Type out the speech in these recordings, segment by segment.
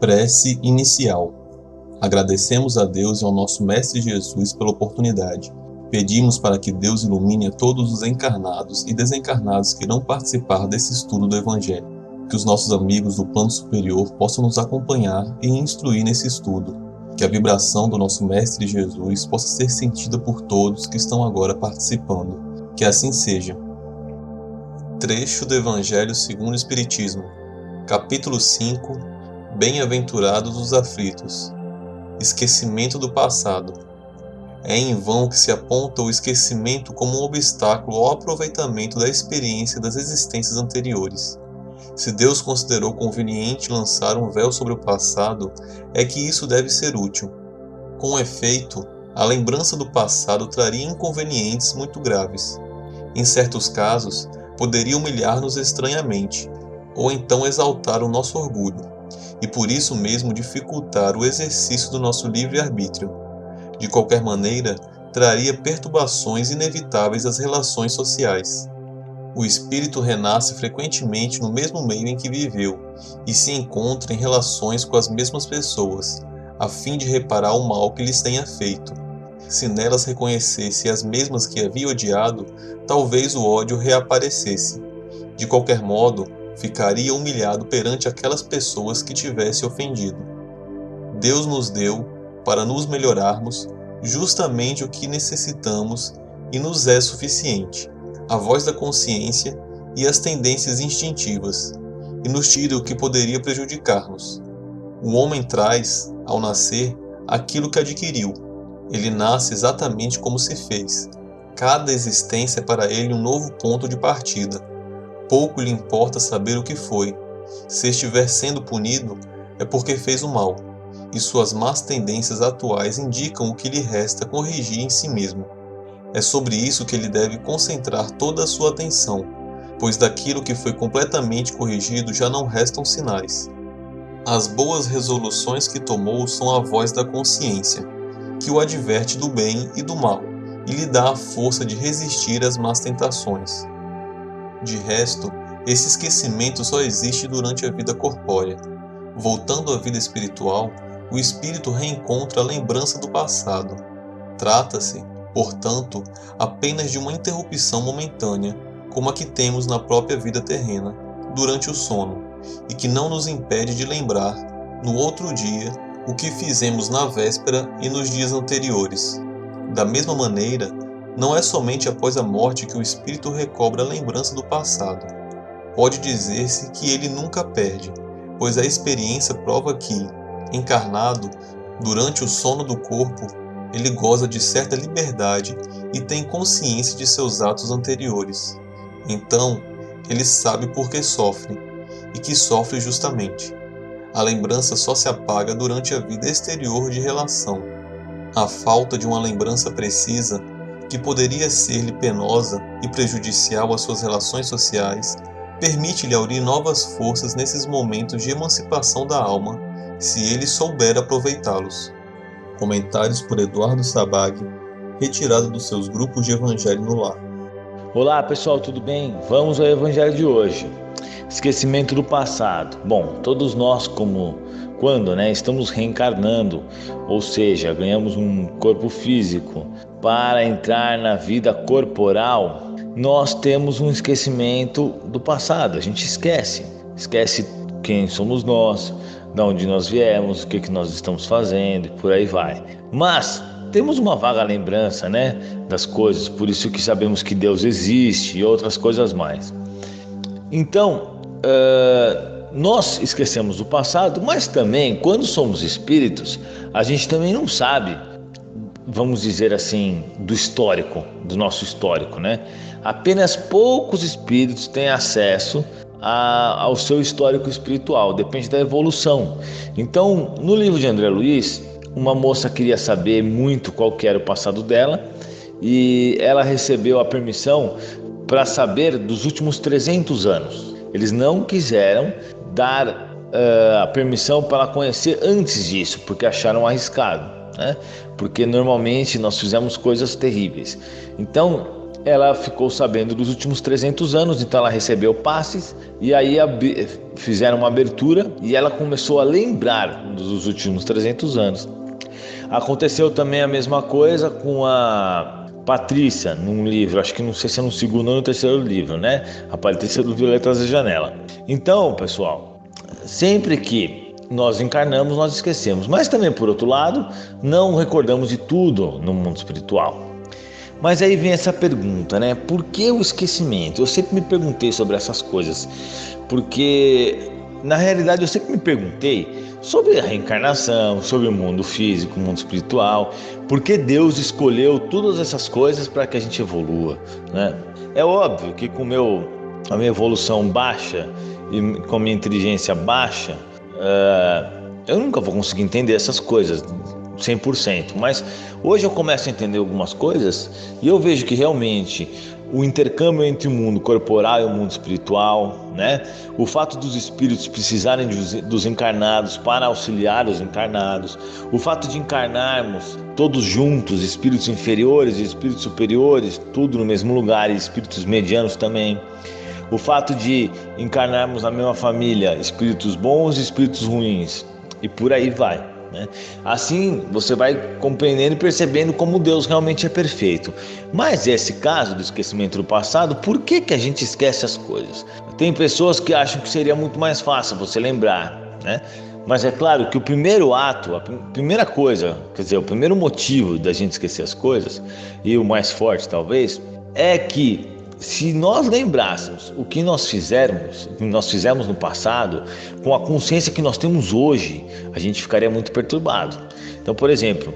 Prece inicial. Agradecemos a Deus e ao nosso Mestre Jesus pela oportunidade. Pedimos para que Deus ilumine a todos os encarnados e desencarnados que irão participar desse estudo do Evangelho. Que os nossos amigos do plano superior possam nos acompanhar e instruir nesse estudo. Que a vibração do nosso Mestre Jesus possa ser sentida por todos que estão agora participando. Que assim seja. Trecho do Evangelho segundo o Espiritismo. Capítulo 5. Bem-aventurados os aflitos. Esquecimento do passado. É em vão que se aponta o esquecimento como um obstáculo ao aproveitamento da experiência das existências anteriores. Se Deus considerou conveniente lançar um véu sobre o passado, é que isso deve ser útil. Com efeito, a lembrança do passado traria inconvenientes muito graves. Em certos casos, poderia humilhar-nos estranhamente, ou então exaltar o nosso orgulho, e por isso mesmo dificultar o exercício do nosso livre-arbítrio. De qualquer maneira, traria perturbações inevitáveis às relações sociais. O espírito renasce frequentemente no mesmo meio em que viveu e se encontra em relações com as mesmas pessoas, a fim de reparar o mal que lhes tenha feito. Se nelas reconhecesse as mesmas que havia odiado, talvez o ódio reaparecesse. De qualquer modo, ficaria humilhado perante aquelas pessoas que tivesse ofendido. Deus nos deu, para nos melhorarmos, justamente o que necessitamos e nos é suficiente, a voz da consciência e as tendências instintivas, e nos tira o que poderia prejudicar-nos. O homem traz, ao nascer, aquilo que adquiriu. Ele nasce exatamente como se fez. Cada existência é para ele um novo ponto de partida. Pouco lhe importa saber o que foi. Se estiver sendo punido, é porque fez o mal, e suas más tendências atuais indicam o que lhe resta corrigir em si mesmo. É sobre isso que ele deve concentrar toda a sua atenção, pois daquilo que foi completamente corrigido já não restam sinais. As boas resoluções que tomou são a voz da consciência, que o adverte do bem e do mal, e lhe dá a força de resistir às más tentações. De resto, esse esquecimento só existe durante a vida corpórea. Voltando à vida espiritual, o espírito reencontra a lembrança do passado. Trata-se, portanto, apenas de uma interrupção momentânea, como a que temos na própria vida terrena, durante o sono, e que não nos impede de lembrar, no outro dia, o que fizemos na véspera e nos dias anteriores. Da mesma maneira, não é somente após a morte que o espírito recobra a lembrança do passado. Pode dizer-se que ele nunca perde, pois a experiência prova que, encarnado, durante o sono do corpo, ele goza de certa liberdade e tem consciência de seus atos anteriores. Então, ele sabe por que sofre, e que sofre justamente. A lembrança só se apaga durante a vida exterior de relação. A falta de uma lembrança precisa, que poderia ser-lhe penosa e prejudicial às suas relações sociais, permite-lhe aurir novas forças nesses momentos de emancipação da alma, se ele souber aproveitá-los. Comentários por Eduardo Sabag, retirado dos seus grupos de Evangelho no Lar. Olá pessoal, tudo bem? Vamos ao Evangelho de hoje. Esquecimento do passado. Bom, todos nós quando estamos reencarnando, ou seja, ganhamos um corpo físico para entrar na vida corporal, nós temos um esquecimento do passado. A gente esquece quem somos nós, de onde nós viemos, o que nós estamos fazendo e por aí vai. Mas temos uma vaga lembrança, das coisas, por isso que sabemos que Deus existe e outras coisas mais. Então, nós esquecemos do passado, mas também, quando somos espíritos, a gente também não sabe, vamos dizer assim, do nosso histórico, Apenas poucos espíritos têm acesso ao seu histórico espiritual, depende da evolução. Então, no livro de André Luiz, uma moça queria saber muito qual que era o passado dela, e ela recebeu a permissão para saber dos últimos 300 anos. Eles não quiseram dar a permissão para ela conhecer antes disso, porque acharam arriscado, porque normalmente nós fizemos coisas terríveis. Então ela ficou sabendo dos últimos 300 anos, então ela recebeu passes e aí fizeram uma abertura e ela começou a lembrar dos últimos 300 anos. Aconteceu também a mesma coisa com a Patrícia, num livro, acho que não sei se é no segundo ou no terceiro livro, né? A Patrícia do Violetas da Janela. Então, pessoal, sempre que nós encarnamos, nós esquecemos. Mas também, por outro lado, não recordamos de tudo no mundo espiritual. Mas aí vem essa pergunta, né? Por que o esquecimento? Eu sempre me perguntei sobre essas coisas, porque na realidade eu sempre me perguntei sobre a reencarnação, sobre o mundo físico, o mundo espiritual, por que Deus escolheu todas essas coisas para que a gente evolua, né? É óbvio que com a minha evolução baixa e com a minha inteligência baixa, eu nunca vou conseguir entender essas coisas 100%, mas hoje eu começo a entender algumas coisas e eu vejo que realmente o intercâmbio entre o mundo corporal e o mundo espiritual, né? O fato dos espíritos precisarem dos encarnados para auxiliar os encarnados, o fato de encarnarmos todos juntos, espíritos inferiores e espíritos superiores, tudo no mesmo lugar, e espíritos medianos também, o fato de encarnarmos na mesma família, espíritos bons e espíritos ruins, e por aí vai. Assim você vai compreendendo e percebendo como Deus realmente é perfeito. Mas esse caso do esquecimento do passado, por que a gente esquece as coisas? Tem pessoas que acham que seria muito mais fácil você lembrar, né? Mas é claro que o primeiro ato, a primeira coisa, quer dizer, o primeiro motivo da gente esquecer as coisas, e o mais forte talvez, é que se nós lembrássemos o que nós fizemos no passado, com a consciência que nós temos hoje, a gente ficaria muito perturbado. Então, por exemplo,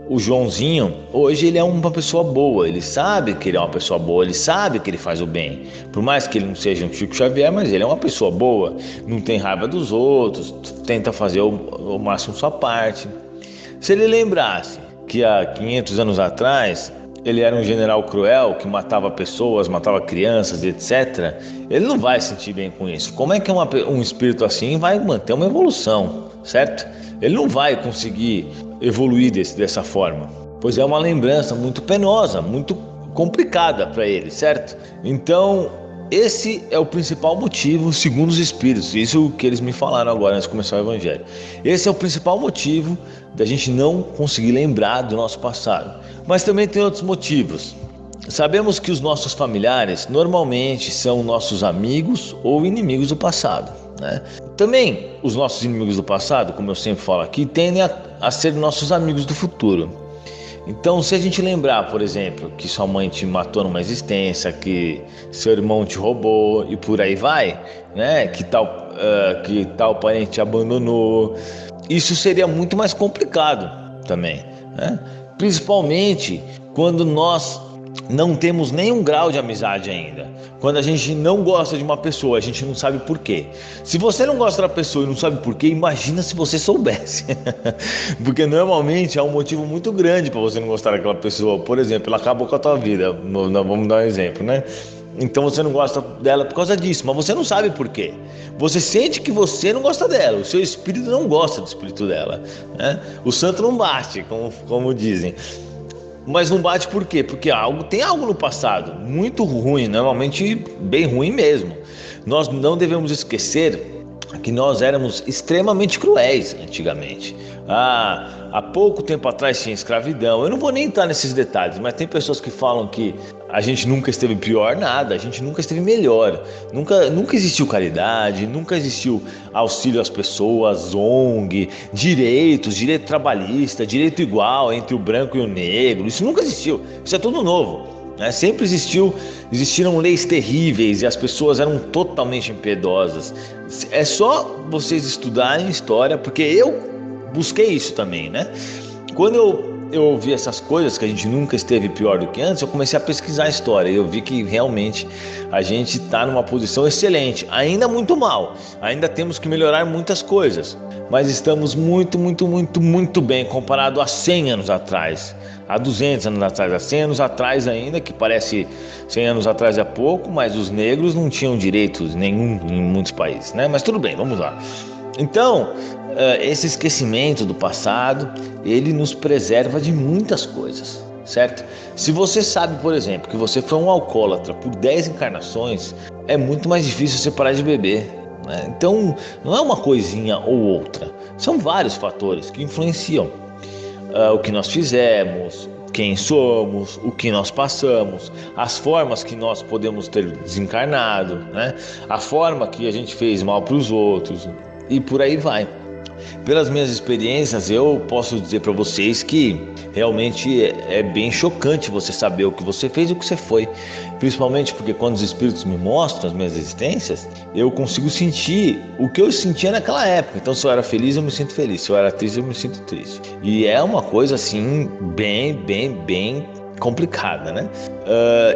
o Joãozinho, hoje ele é uma pessoa boa, ele sabe que ele é uma pessoa boa, ele sabe que ele faz o bem. Por mais que ele não seja um Chico Xavier, mas ele é uma pessoa boa, não tem raiva dos outros, tenta fazer o máximo sua parte. Se ele lembrasse que há 500 anos atrás ele era um general cruel que matava pessoas, matava crianças, etc., ele não vai se sentir bem com isso. Como é que um espírito assim vai manter uma evolução, certo? Ele não vai conseguir evoluir dessa forma, pois é uma lembrança muito penosa, muito complicada para ele, certo? Então, esse é o principal motivo, segundo os espíritos, isso que eles me falaram agora antes de começar o evangelho. Esse é o principal motivo da gente não conseguir lembrar do nosso passado. Mas também tem outros motivos. Sabemos que os nossos familiares normalmente são nossos amigos ou inimigos do passado, né? Também os nossos inimigos do passado, como eu sempre falo aqui, tendem a ser nossos amigos do futuro. Então, se a gente lembrar, por exemplo, que sua mãe te matou numa existência, que seu irmão te roubou e por aí vai, né? Que tal parente te abandonou, isso seria muito mais complicado também, né? Principalmente quando nós não temos nenhum grau de amizade ainda. Quando a gente não gosta de uma pessoa, a gente não sabe por quê. Se você não gosta da pessoa e não sabe por quê, imagina se você soubesse. Porque normalmente há um motivo muito grande para você não gostar daquela pessoa. Por exemplo, ela acabou com a tua vida. Vamos dar um exemplo, né? Então você não gosta dela por causa disso, mas você não sabe por quê. Você sente que você não gosta dela, o seu espírito não gosta do espírito dela, né? O santo não bate, como dizem. Mas não bate por quê? Porque tem algo no passado muito ruim, normalmente bem ruim mesmo. Nós não devemos esquecer que nós éramos extremamente cruéis antigamente. Há pouco tempo atrás tinha escravidão. Eu não vou nem entrar nesses detalhes, mas tem pessoas que falam que a gente nunca esteve pior, nada, a gente nunca esteve melhor. Nunca existiu caridade, nunca existiu auxílio às pessoas, ONG, direito trabalhista, direito igual entre o branco e o negro. Isso nunca existiu, isso é tudo novo, né? Sempre existiram leis terríveis e as pessoas eram totalmente impiedosas. É só vocês estudarem história, porque eu busquei isso também, né? Quando eu ouvi essas coisas, que a gente nunca esteve pior do que antes, eu comecei a pesquisar a história e eu vi que realmente a gente está numa posição excelente, ainda muito mal, ainda temos que melhorar muitas coisas, mas estamos muito, muito, muito, muito bem comparado a 100 anos atrás, a 200 anos atrás, a 100 anos atrás ainda, que parece 100 anos atrás é pouco, mas os negros não tinham direitos nenhum em muitos países, né? Mas tudo bem, vamos lá. Então, esse esquecimento do passado, ele nos preserva de muitas coisas. certo? Se você sabe, por exemplo, que você foi um alcoólatra por 10 encarnações, é muito mais difícil você parar de beber, né? Então, não é uma coisinha ou outra, são vários fatores que influenciam o que nós fizemos, quem somos, o que nós passamos, as formas que nós podemos ter desencarnado, né? A forma que a gente fez mal para os outros e por aí vai. Pelas minhas experiências, eu posso dizer para vocês que realmente é bem chocante você saber o que você fez e o que você foi. Principalmente porque quando os espíritos me mostram as minhas existências, eu consigo sentir o que eu sentia naquela época. Então, se eu era feliz, eu me sinto feliz. Se eu era triste, eu me sinto triste. E é uma coisa assim, bem complicada, né?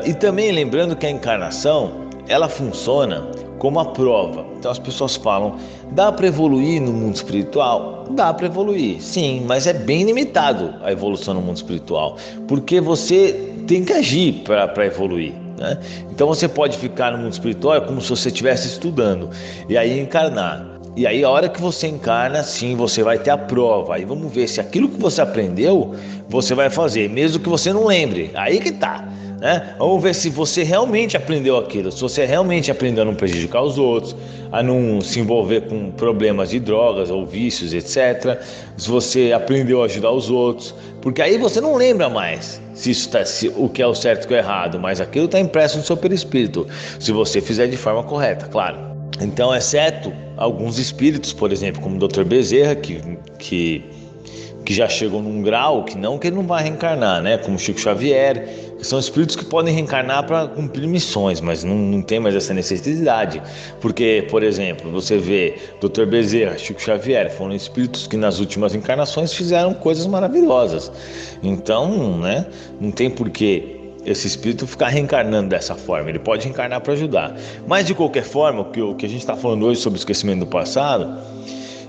E também lembrando que a encarnação, ela funciona como a prova. Então as pessoas falam, dá para evoluir no mundo espiritual? Dá para evoluir, sim, mas é bem limitado a evolução no mundo espiritual, porque você tem que agir para evoluir, né? Então você pode ficar no mundo espiritual como se você estivesse estudando e aí encarnar. E aí a hora que você encarna, sim, você vai ter a prova. Aí vamos ver se aquilo que você aprendeu, você vai fazer, mesmo que você não lembre. Aí que tá, né? Vamos ver se você realmente aprendeu aquilo, se você realmente aprendeu a não prejudicar os outros, a não se envolver com problemas de drogas ou vícios, etc. Se você aprendeu a ajudar os outros, porque aí você não lembra mais se o que é o certo e o que é o errado, mas aquilo está impresso no seu perispírito, se você fizer de forma correta, claro. Então, exceto alguns espíritos, por exemplo, como o Dr. Bezerra, que já chegam num grau que ele não vai reencarnar, né? Como Chico Xavier, que são espíritos que podem reencarnar para cumprir missões, mas não tem mais essa necessidade. Porque, por exemplo, você vê Dr. Bezerra, Chico Xavier, foram espíritos que nas últimas encarnações fizeram coisas maravilhosas. Então, né? Não tem porquê esse espírito ficar reencarnando dessa forma. Ele pode reencarnar para ajudar. Mas, de qualquer forma, o que a gente está falando hoje sobre o esquecimento do passado,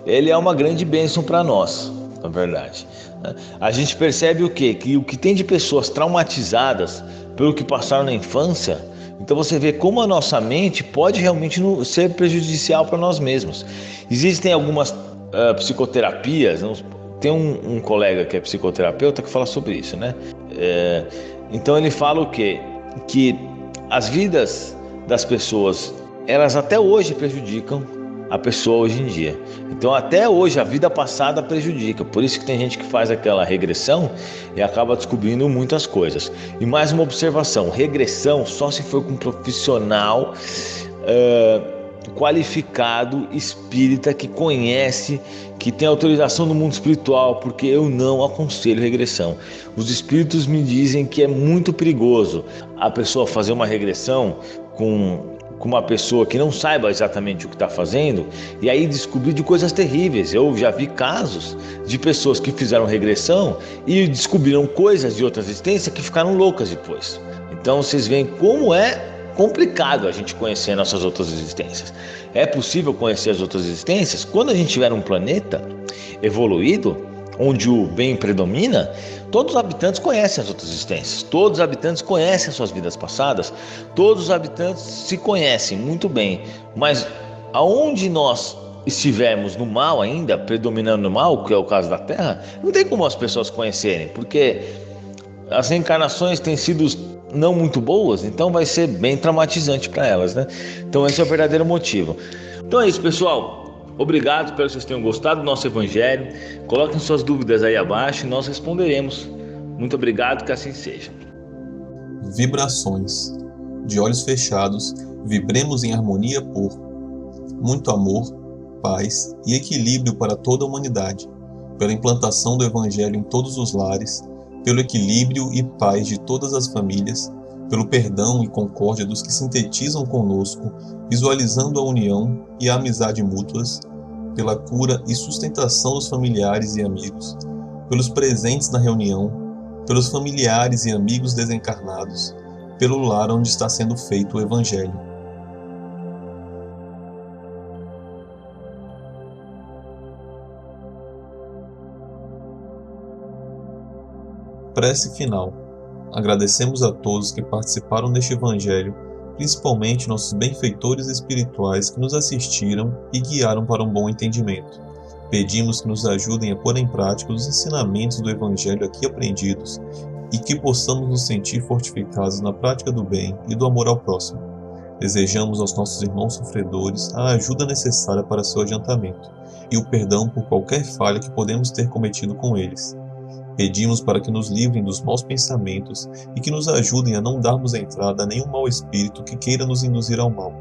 ele é uma grande bênção para nós, na verdade. A gente percebe o quê? Que o que tem de pessoas traumatizadas pelo que passaram na infância, então você vê como a nossa mente pode realmente ser prejudicial para nós mesmos. Existem algumas psicoterapias, tem um colega que é psicoterapeuta que fala sobre isso, né? Então ele fala o quê? Que as vidas das pessoas, elas até hoje prejudicam a pessoa hoje em dia. Então até hoje a vida passada prejudica. Por isso que tem gente que faz aquela regressão e acaba descobrindo muitas coisas. E mais uma observação, regressão só se for com um profissional qualificado, espírita, que conhece, que tem autorização do mundo espiritual, porque eu não aconselho regressão. Os espíritos me dizem que é muito perigoso a pessoa fazer uma regressão com uma pessoa que não saiba exatamente o que está fazendo e aí descobrir de coisas terríveis. Eu já vi casos de pessoas que fizeram regressão e descobriram coisas de outra existência que ficaram loucas depois. Então vocês veem como é complicado a gente conhecer nossas outras existências. É possível conhecer as outras existências quando a gente tiver um planeta evoluído, onde o bem predomina. Todos os habitantes conhecem as outras existências, todos os habitantes conhecem as suas vidas passadas, todos os habitantes se conhecem muito bem, mas aonde nós estivermos no mal ainda, predominando no mal, que é o caso da Terra, não tem como as pessoas conhecerem, porque as reencarnações têm sido não muito boas, então vai ser bem traumatizante para elas, né? Então esse é o verdadeiro motivo. Então é isso, pessoal. Obrigado, espero que vocês tenham gostado do nosso evangelho. Coloquem suas dúvidas aí abaixo e nós responderemos. Muito obrigado, que assim seja. Vibrações. De olhos fechados, vibremos em harmonia por muito amor, paz e equilíbrio para toda a humanidade, pela implantação do evangelho em todos os lares, pelo equilíbrio e paz de todas as famílias, pelo perdão e concórdia dos que sintetizam conosco, visualizando a união e a amizade mútuas, pela cura e sustentação dos familiares e amigos, pelos presentes na reunião, pelos familiares e amigos desencarnados, pelo lar onde está sendo feito o Evangelho. Prece final. Agradecemos a todos que participaram deste Evangelho, principalmente nossos benfeitores espirituais que nos assistiram e guiaram para um bom entendimento. Pedimos que nos ajudem a pôr em prática os ensinamentos do Evangelho aqui aprendidos e que possamos nos sentir fortificados na prática do bem e do amor ao próximo. Desejamos aos nossos irmãos sofredores a ajuda necessária para seu adiantamento e o perdão por qualquer falha que podemos ter cometido com eles. Pedimos para que nos livrem dos maus pensamentos e que nos ajudem a não darmos entrada a nenhum mau espírito que queira nos induzir ao mal.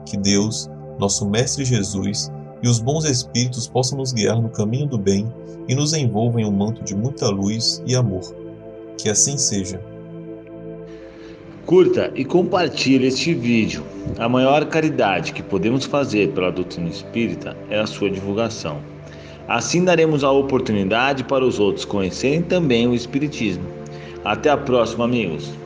Que Deus, nosso Mestre Jesus, e os bons espíritos possam nos guiar no caminho do bem e nos envolvam em um manto de muita luz e amor. Que assim seja. Curta e compartilhe este vídeo. A maior caridade que podemos fazer pela doutrina espírita é a sua divulgação. Assim daremos a oportunidade para os outros conhecerem também o Espiritismo. Até a próxima, amigos!